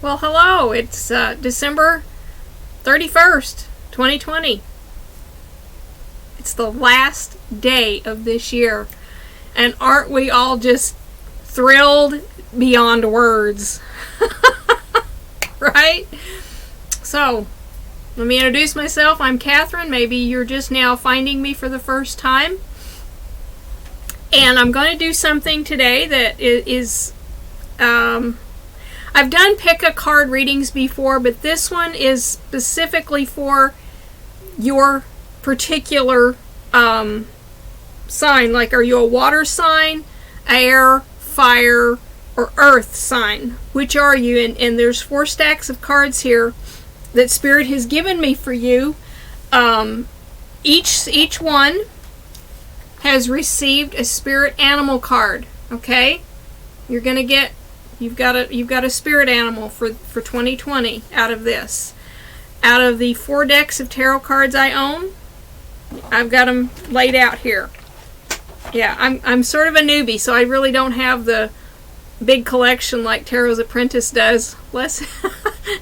Well, hello. It's December 31st, 2020. It's the last day of this year. And aren't we all just thrilled beyond words? Right? So, let me introduce myself. I'm Catherine. Maybe you're just now finding me for the first time. And I'm going to do something today that is I've done pick-a-card readings before, but this one is specifically for your particular sign. Like, are you a water sign, air, fire, or earth sign? Which are you? And there's 4 stacks of cards here that Spirit has given me for you. Each one has received a spirit animal card. Okay, you're gonna get. You've got a spirit animal for 2020 out of this. Out of the 4 decks of tarot cards I own, I've got them laid out here. Yeah, I'm sort of a newbie, so I really don't have the big collection like Tarot's Apprentice does.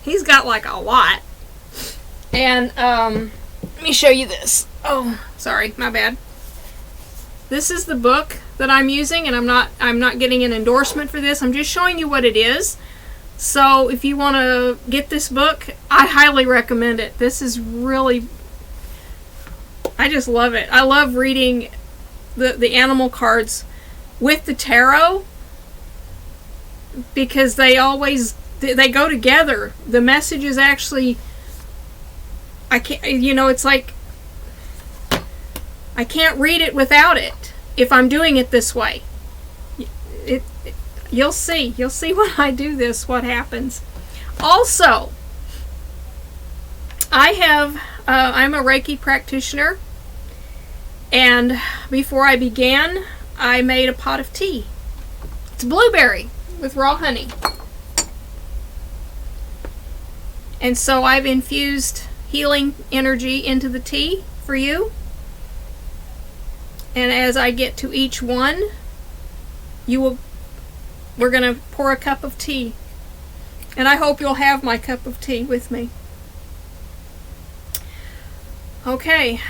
He's got like a lot. And let me show you this. Oh, sorry, my bad. This is the book that I'm using, and I'm not getting an endorsement for this. I'm just showing you what it is. So if you want to get this book, I highly recommend it. This is really, I just love it. I love reading the animal cards with the tarot because they go together. The message is actually, it's like I can't read it without it if I'm doing it this way. You'll see when I do this what happens. Also, I'm a Reiki practitioner, and before I began, I made a pot of tea. It's blueberry with raw honey. And so I've infused healing energy into the tea for you. And as I get to each one, we're going to pour a cup of tea. And I hope you'll have my cup of tea with me. Okay,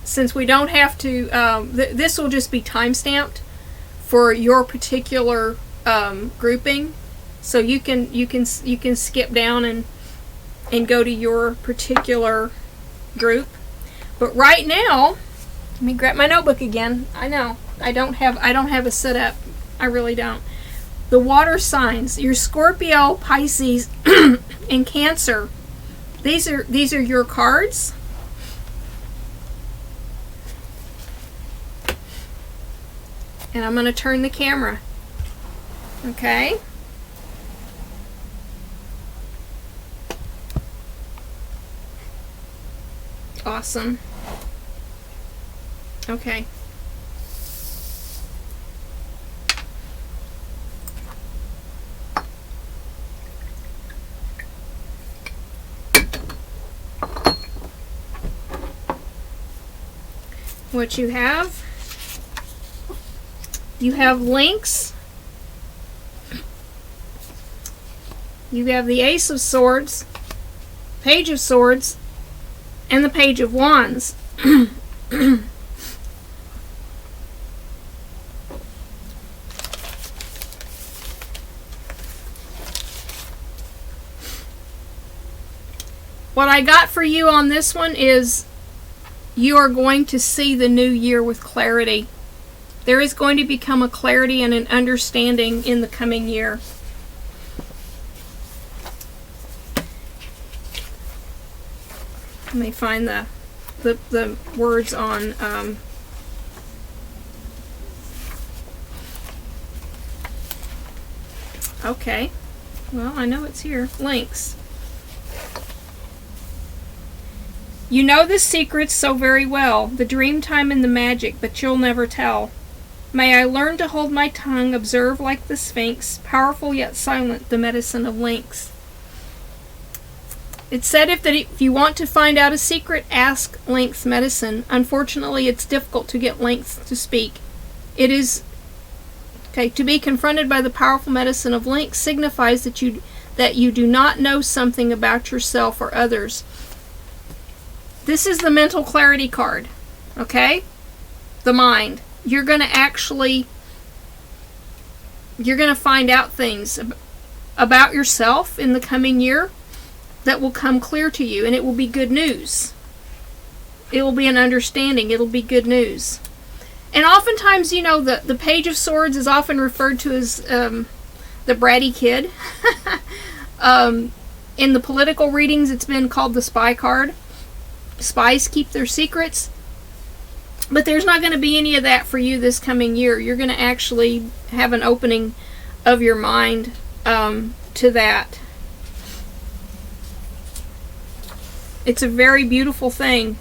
since we don't have to, this will just be time-stamped for your particular grouping. So you can skip down and go to your particular group. But right now, let me grab my notebook again. I know I don't have a setup. I really don't. The water signs, your Scorpio, Pisces, and Cancer. These are your cards. And I'm going to turn the camera. Okay. Awesome. Okay. What you have links. You have the Ace of Swords, Page of Swords, and the Page of Wands. What I got for you on this one is you are going to see the new year with clarity. There is going to become a clarity and an understanding in the coming year. Let me find the words on okay. Well, I know it's here. Links. You know the secrets so very well, the dream time and the magic, but you'll never tell. May I learn to hold my tongue, observe like the Sphinx, powerful yet silent, the medicine of lynx. It said if you want to find out a secret, ask Lynx Medicine. Unfortunately, it's difficult to get Lynx to speak. It is to be confronted by the powerful medicine of Lynx signifies that that you do not know something about yourself or others. This is the mental clarity card, okay? The mind. You're going to find out things about yourself in the coming year that will come clear to you, and it will be good news. It will be an understanding. It'll be good news. And oftentimes, you know, the Page of Swords is often referred to as the bratty kid. In the political readings, it's been called the spy card. Spies keep their secrets. But there's not going to be any of that for you this coming year. You're going to actually have an opening of your mind to that. It's a very beautiful thing.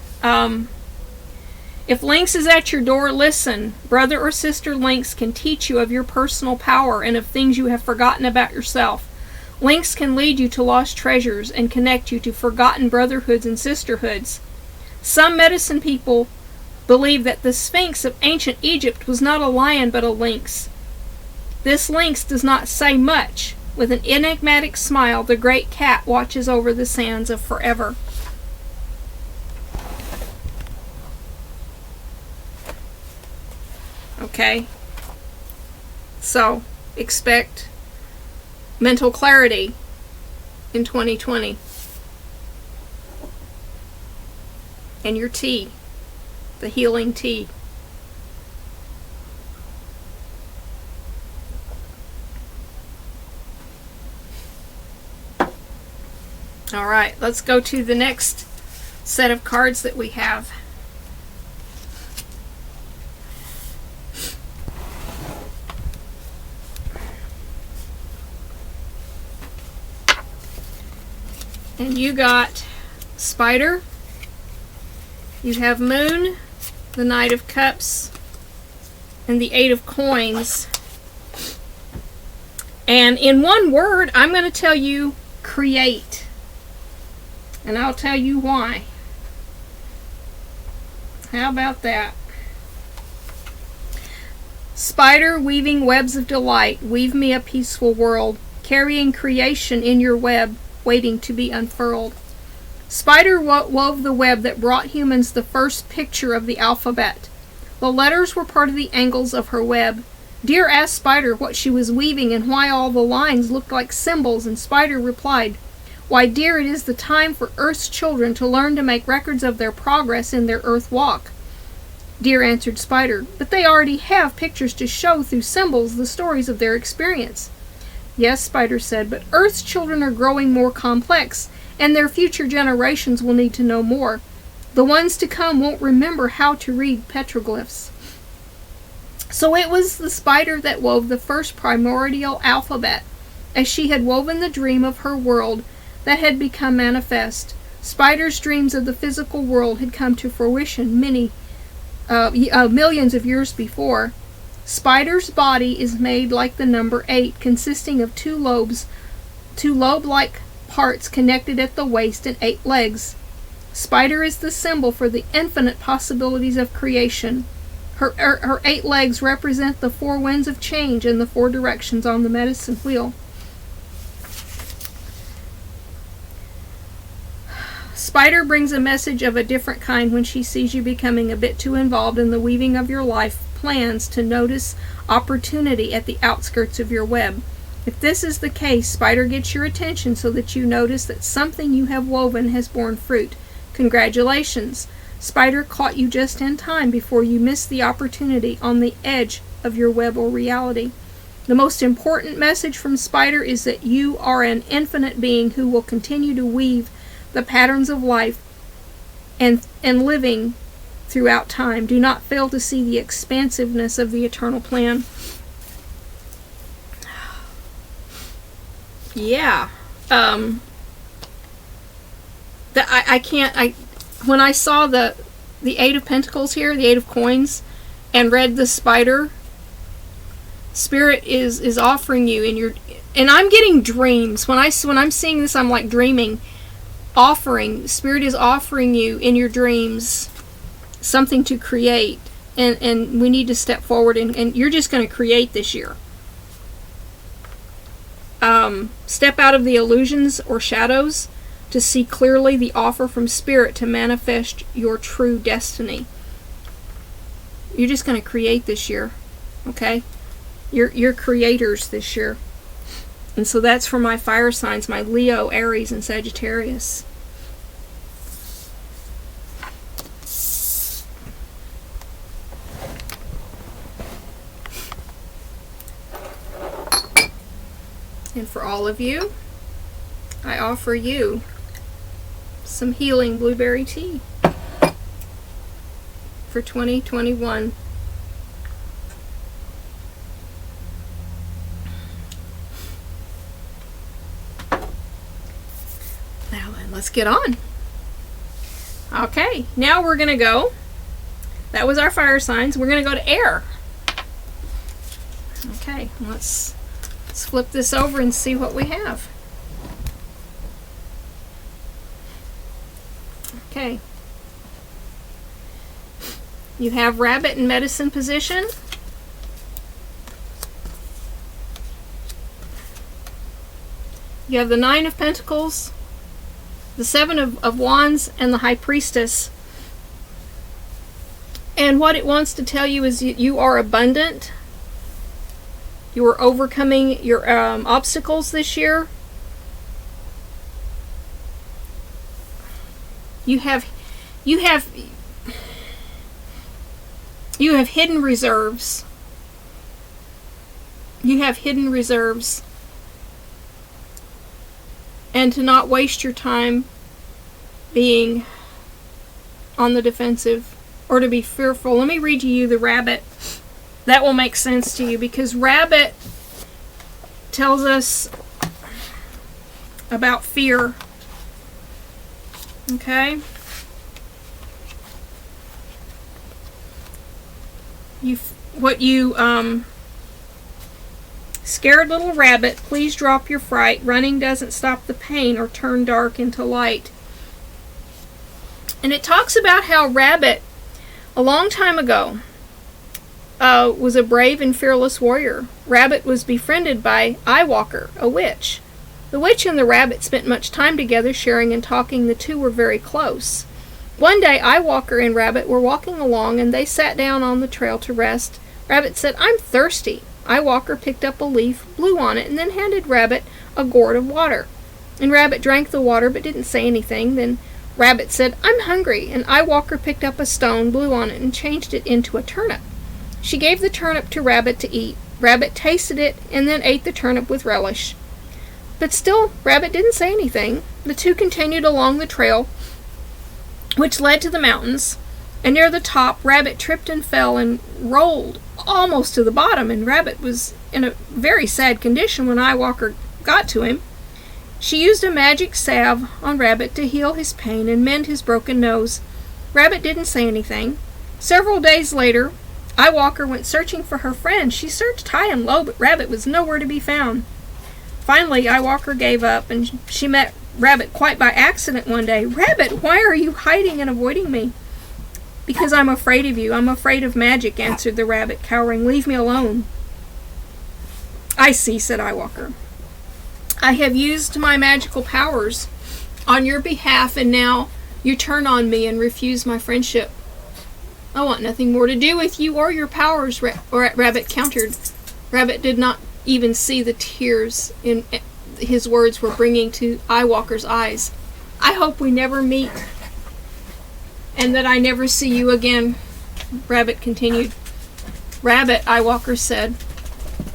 If Lynx is at your door, listen. Brother or sister Lynx can teach you of your personal power and of things you have forgotten about yourself. Lynx can lead you to lost treasures and connect you to forgotten brotherhoods and sisterhoods. Some medicine people believe that the Sphinx of ancient Egypt was not a lion but a lynx. This lynx does not say much. With an enigmatic smile, the great cat watches over the sands of forever. Okay? So, expect mental clarity in 2020. And your tea. The healing tea. Alright, let's go to the next set of cards that we have. And you got Spider. You have Moon, the Knight of Cups, and the Eight of Coins. And in one word, I'm going to tell you create. And I'll tell you why. How about that? Spider, weaving webs of delight, weave me a peaceful world, carrying creation in your web, waiting to be unfurled. Spider wove the web that brought humans the first picture of the alphabet. The letters were part of the angles of her web. Deer asked Spider what she was weaving and why all the lines looked like symbols, and Spider replied, "Why, dear, it is the time for Earth's children to learn to make records of their progress in their Earth walk." Deer answered Spider, "But they already have pictures to show through symbols the stories of their experience." "Yes," Spider said, "but Earth's children are growing more complex, and their future generations will need to know more. The ones to come won't remember how to read petroglyphs." So it was the spider that wove the first primordial alphabet, as she had woven the dream of her world that had become manifest. Spider's dreams of the physical world had come to fruition millions of years before. Spider's body is made like the number 8, consisting of two lobe-like parts connected at the waist and 8 legs. Spider is the symbol for the infinite possibilities of creation. Her 8 legs represent the 4 winds of change and the 4 directions on the medicine wheel. Spider brings a message of a different kind when she sees you becoming a bit too involved in the weaving of your life plans to notice opportunity at the outskirts of your web. If this is the case, Spider gets your attention so that you notice that something you have woven has borne fruit. Congratulations! Spider caught you just in time before you missed the opportunity on the edge of your web or reality. The most important message from Spider is that you are an infinite being who will continue to weave the patterns of life and living throughout time. Do not fail to see the expansiveness of the eternal plan. Yeah. When I saw the 8 of Pentacles here, the 8 of Coins, and read the spider, Spirit is offering you in your, and I'm getting dreams. When I'm seeing this, I'm like dreaming. Spirit is offering you in your dreams something to create, and we need to step forward, and you're just going to create this year. Step out of the illusions or shadows to see clearly the offer from Spirit to manifest your true destiny. You're just going to create this year, okay? You're creators this year. And so that's for my fire signs, my Leo, Aries, and Sagittarius. And for all of you, I offer you some healing blueberry tea for 2021. Now then, let's get on. Okay, now we're going to go. That was our fire signs. We're going to go to air. Okay, let's flip this over and see what we have. Okay. You have Rabbit in medicine position. You have the Nine of Pentacles, the Seven of Wands, and the High Priestess. And what it wants to tell you is you are abundant. You are overcoming your obstacles this year. You have hidden reserves. You have hidden reserves. And to not waste your time being on the defensive or to be fearful. Let me read to you the Rabbit. That will make sense to you, because Rabbit tells us about fear. Okay? Scared little rabbit, please drop your fright. Running doesn't stop the pain or turn dark into light. And it talks about how Rabbit, a long time ago, was a brave and fearless warrior. Rabbit was befriended by Eyewalker, a witch. The witch and the rabbit spent much time together, sharing and talking. The two were very close. One day, Eyewalker and Rabbit were walking along, and they sat down on the trail to rest. Rabbit said, "I'm thirsty." Eyewalker picked up a leaf, blew on it, and then handed Rabbit a gourd of water. And Rabbit drank the water but didn't say anything. Then Rabbit said, "I'm hungry." And Eyewalker picked up a stone, blew on it, and changed it into a turnip. She gave the turnip to Rabbit to eat. Rabbit tasted it and then ate the turnip with relish. But still, Rabbit didn't say anything. The two continued along the trail, which led to the mountains. And near the top, Rabbit tripped and fell and rolled almost to the bottom. And Rabbit was in a very sad condition when Eyewalker got to him. She used a magic salve on Rabbit to heal his pain and mend his broken nose. Rabbit didn't say anything. Several days later, Eyewalker went searching for her friend. She searched high and low, but Rabbit was nowhere to be found. Finally, Eyewalker gave up, and she met Rabbit quite by accident one day. "Rabbit, why are you hiding and avoiding me?" "Because I'm afraid of you. I'm afraid of magic," answered the rabbit, cowering. "Leave me alone." "I see," said Eyewalker. "I have used my magical powers on your behalf, and now you turn on me and refuse my friendship." "I want nothing more to do with you or your powers," Rabbit countered. Rabbit did not even see the tears in his words were bringing to Eyewalker's eyes. "I hope we never meet and that I never see you again," Rabbit continued. "Rabbit," Eyewalker said,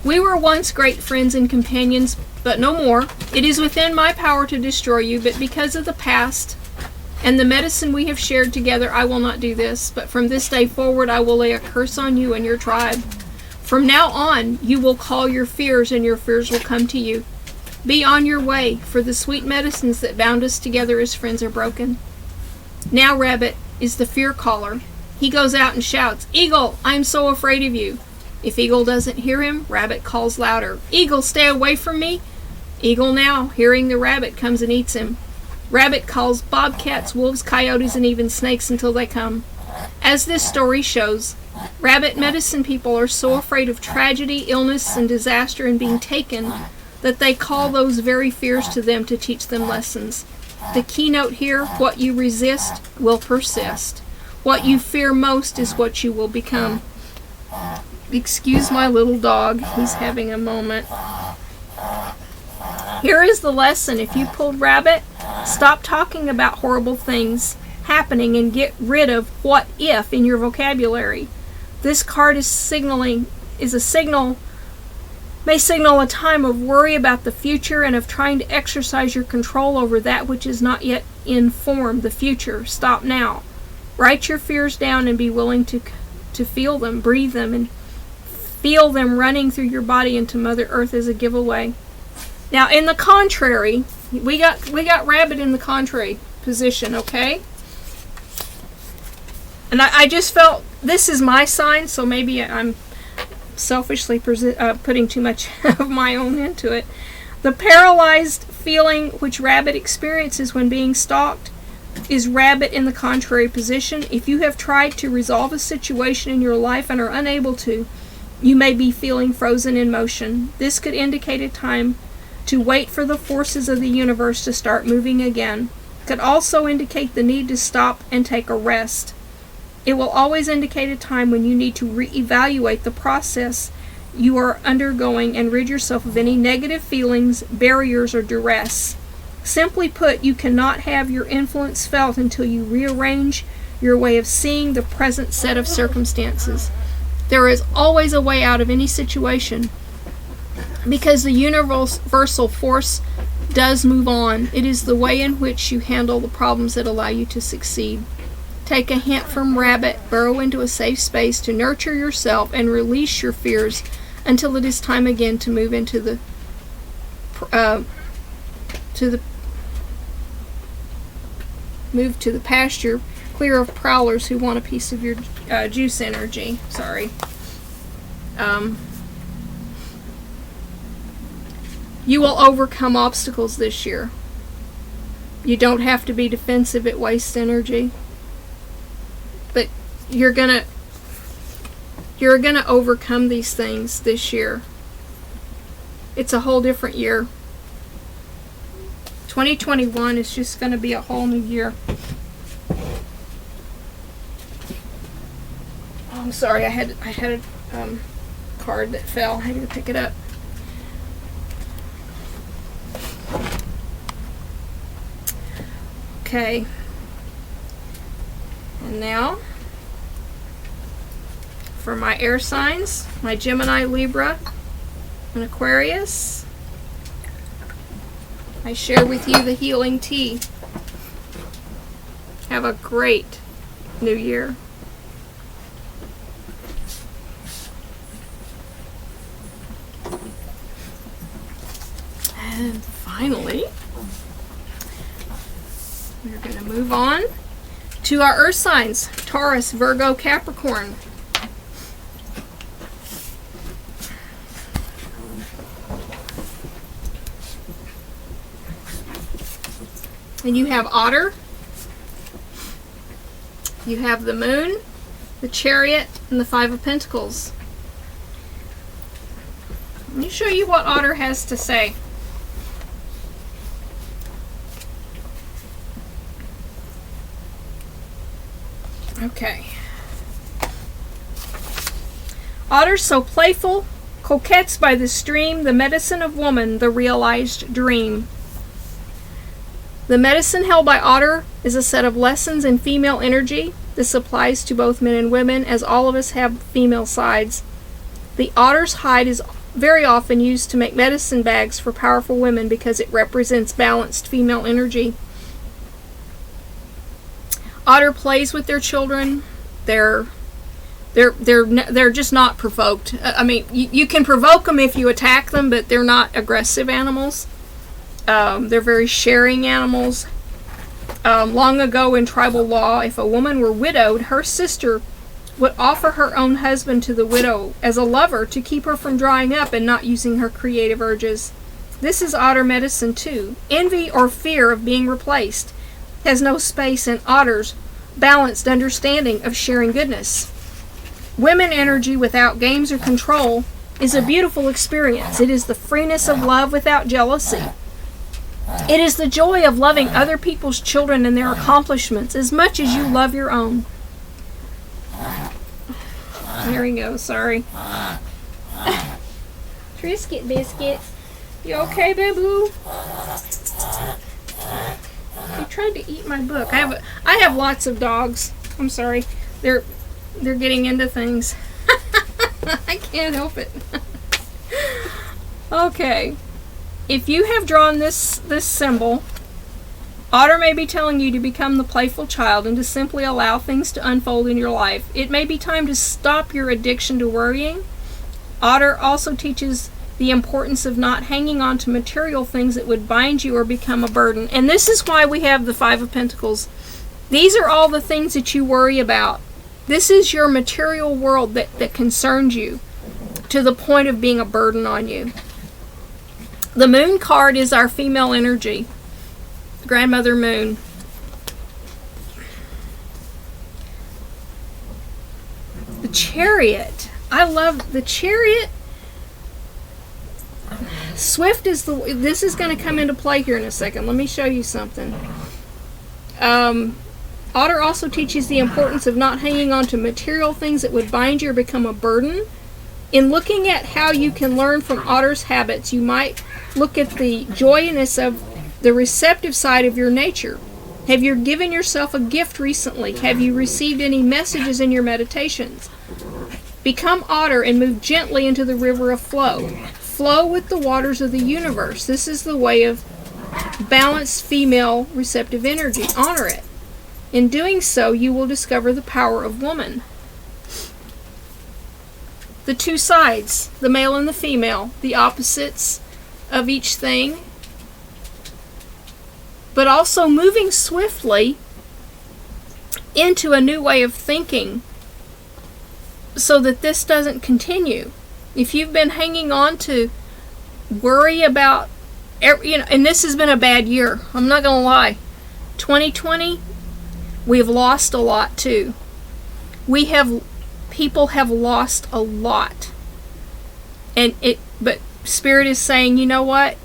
"we were once great friends and companions, but no more. It is within my power to destroy you, but because of the past and the medicine we have shared together, I will not do this. But from this day forward, I will lay a curse on you and your tribe. From now on, you will call your fears, and your fears will come to you. Be on your way, for the sweet medicines that bound us together as friends are broken." Now Rabbit is the fear caller. He goes out and shouts, "Eagle, I am so afraid of you." If Eagle doesn't hear him, Rabbit calls louder, "Eagle, stay away from me." Eagle now, hearing the rabbit, comes and eats him. Rabbit calls bobcats, wolves, coyotes, and even snakes until they come. As this story shows, rabbit medicine people are so afraid of tragedy, illness, and disaster and being taken that they call those very fears to them to teach them lessons. The keynote here, what you resist will persist. What you fear most is what you will become. Excuse my little dog. He's having a moment. Here is the lesson. If you pulled rabbit, stop talking about horrible things happening and get rid of what if in your vocabulary. This card is a signal, may signal a time of worry about the future and of trying to exercise your control over that which is not yet in form, the future. Stop now. Write your fears down and be willing to feel them, breathe them, and feel them running through your body into Mother Earth as a giveaway. Now, in the contrary, we got rabbit in the contrary position, okay? And I just felt, this is my sign, so maybe I'm selfishly putting too much of my own into it. The paralyzed feeling which rabbit experiences when being stalked is rabbit in the contrary position. If you have tried to resolve a situation in your life and are unable to, you may be feeling frozen in motion. This could indicate a time to wait for the forces of the universe to start moving again. It could also indicate the need to stop and take a rest. It will always indicate a time when you need to reevaluate the process you are undergoing and rid yourself of any negative feelings, barriers, or duress. Simply put, you cannot have your influence felt until you rearrange your way of seeing the present set of circumstances. There is always a way out of any situation because the universal force does move on. It is the way in which you handle the problems that allow you to succeed. Take a hint from rabbit, burrow into a safe space to nurture yourself and release your fears until it is time again to move into the pasture, clear of prowlers who want a piece of your juice energy. Sorry. You will overcome obstacles this year. You don't have to be defensive. It wastes energy. But you're gonna overcome these things this year. It's a whole different year. 2021 is just going to be a whole new year. Oh, I'm sorry, I had a card that fell. I had to pick it up. Okay. And now, for my air signs, my Gemini, Libra, and Aquarius, I share with you the healing tea. Have a great new year. And finally, we're going to move on to our earth signs, Taurus, Virgo, Capricorn. And you have Otter, you have the Moon, the Chariot, and the Five of Pentacles. Let me show you what Otter has to say. Okay. Otter, so playful, coquettes by the stream, the medicine of woman, the realized dream. The medicine held by Otter is a set of lessons in female energy. This applies to both men and women, as all of us have female sides. The otter's hide is very often used to make medicine bags for powerful women because it represents balanced female energy. Otter plays with their children. They're just not provoked. I mean, you can provoke them if you attack them, but they're not aggressive animals. They're very sharing animals. Long ago in tribal law, if a woman were widowed, her sister would offer her own husband to the widow as a lover to keep her from drying up and not using her creative urges. This is otter medicine too. Envy or fear of being replaced has no space in Otter's balanced understanding of sharing goodness. Women energy without games or control is a beautiful experience. It is the freeness of love without jealousy. It is the joy of loving other people's children and their accomplishments as much as you love your own. There we go, sorry. Triscuit biscuits. You okay, boo-boo? He tried to eat my book. I have lots of dogs. I'm sorry. They're getting into things. I can't help it. Okay. If you have drawn this symbol, Otter may be telling you to become the playful child and to simply allow things to unfold in your life. It may be time to stop your addiction to worrying. Otter also teaches the importance of not hanging on to material things that would bind you or become a burden. And this is why we have the Five of Pentacles. These are all the things that you worry about. This is your material world that concerns you to the point of being a burden on you. The Moon card is our female energy. Grandmother Moon. The Chariot. I love the Chariot. Swift is this is going to come into play here in a second. Let me show you something. Otter also teaches the importance of not hanging on to material things that would bind you or become a burden. In looking at how you can learn from Otter's habits, you might look at the joyousness of the receptive side of your nature. Have you given yourself a gift recently? Have you received any messages in your meditations? Become Otter and move gently into the river of flow. Flow with the waters of the universe. This is the way of balanced female receptive energy. Honor it. In doing so, you will discover the power of woman. The two sides, the male and the female, the opposites of each thing, but also moving swiftly into a new way of thinking so that this doesn't continue. If you've been hanging on to worry about, and this has been a bad year, I'm not going to lie. 2020, we've lost a lot too. People have lost a lot. But Spirit is saying, you know what?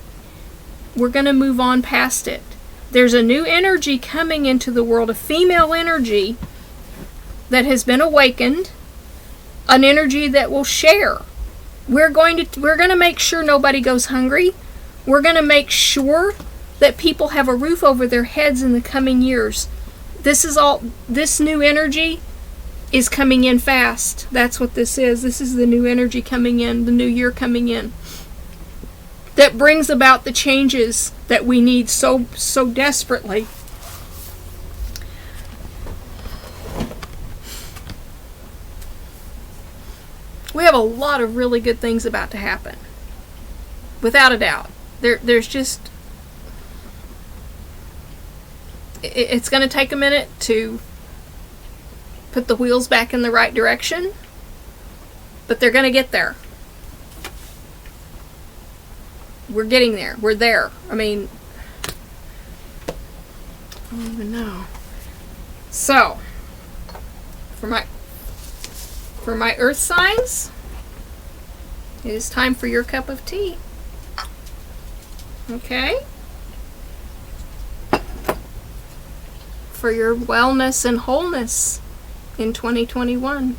We're going to move on past it. There's a new energy coming into the world, a female energy that has been awakened, an energy that will share. We're going to make sure nobody goes hungry. We're going to make sure that people have a roof over their heads in the coming years. This new energy is coming in fast. That's what this is. This is the new energy coming in, the new year coming in. That brings about the changes that we need so desperately. We have a lot of really good things about to happen. Without a doubt. There's just... It's going to take a minute to put the wheels back in the right direction. But they're going to get there. We're getting there. We're there. I mean... I don't even know. So... For my earth signs, it is time for your cup of tea. Okay? For your wellness and wholeness in 2021.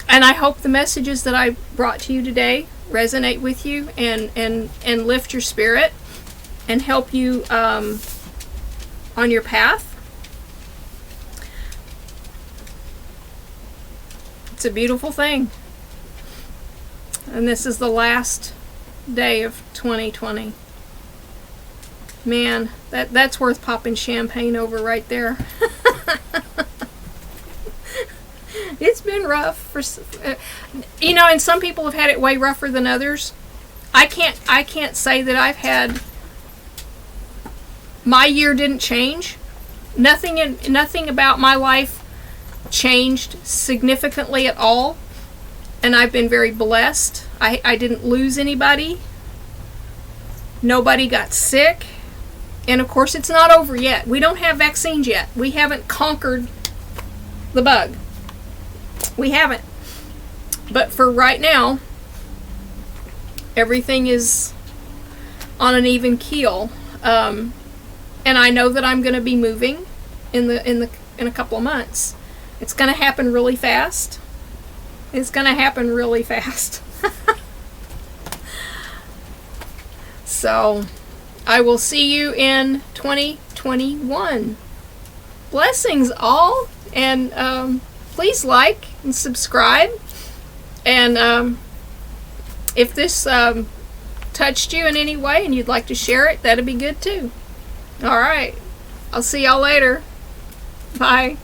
And I hope the messages that I brought to you today resonate with you and lift your spirit. And help you on your path. It's a beautiful thing. And this is the last day of 2020. Man, that's worth popping champagne over right there. It's been rough for and some people have had it way rougher than others. I can't say that I've had. My year didn't change. Nothing about my life changed significantly at all. And I've been very blessed. I didn't lose anybody. Nobody got sick. And of course, it's not over yet. We don't have vaccines yet. We haven't conquered the bug. We haven't. But for right now, everything is on an even keel. And I know that I'm going to be moving in a couple of months. It's going to happen really fast. It's going to happen really fast. So, I will see you in 2021. Blessings all, and please like and subscribe. And if this touched you in any way and you'd like to share it, that'd be good too. All right. I'll see y'all later. Bye.